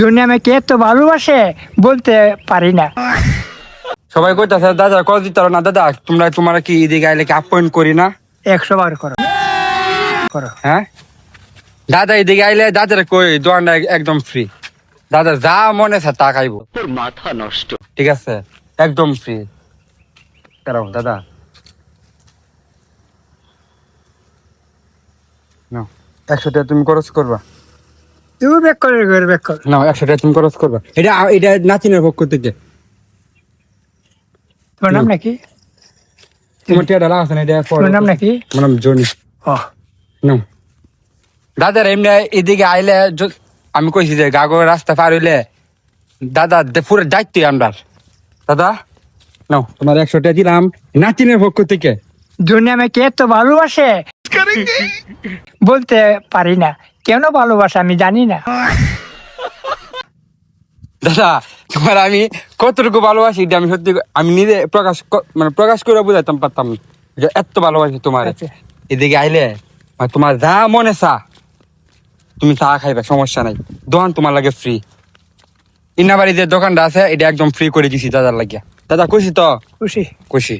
দুনিয়া আমাকে এত ভালোবাসে বলতে পারি না। সবাই কইতাছে দাদা কল দিতে পারো না দাদা, তোমরা কি এদিকে আইলে কি আপ্যায়ন করি না? 100 বার করো করো। হ্যাঁ দাদা এদিকে আইলে দাদার কই দোকানটা একদম ফ্রি, দাদা যা মনে আছে তা খাইবো, তোর মাথা নষ্ট, ঠিক আছে একদম ফ্রি। কারণ দাদা নাও 100 টাকা তুমি খরচ করবা, তুই ব্যাক করে ব্যাক কর। নাও 100 টাকা তুমি খরচ করবা। এটা নাচিনের পক্ষ থেকে। তোমার নাম নাকি? তোমার টিয়াটা লাগাছে না, এটা তোমার নাম নাকি? আমার নাম জনি। ও নাও দাদার এমনি এদিকে আইলে আমি কইছি যে গাগর রাস্তা পার হইলে দাদা পুরো দায়িত্ব আমরা। দাদা নাও তোমার 100 টাকা দিলাম নাচিনের পক্ষ থেকে। দুনিয়া আমাকে এত ভালোবাসে বলতে পারি না, কেন ভালোবাসে আমি জানি না। দাদা তোমার আমি কতটুকু ভালোবাসি এটা আমি সত্যি আমি নিজে প্রকাশ করে বুঝাইতাম পারতাম না যে এত ভালোবাসি তোমার। আচ্ছা। এদিকে আইলে তোমার যা মনে চা তুমি চা খাইবে, সমস্যা নাই, দোকান তোমার লাগে ফ্রি। ইন্নাবাড়ি যে দোকানটা আছে এটা একদম ফ্রি করে দিছি দাদার লাগিয়া। দাদা খুশি তো? খুশি। খুশি।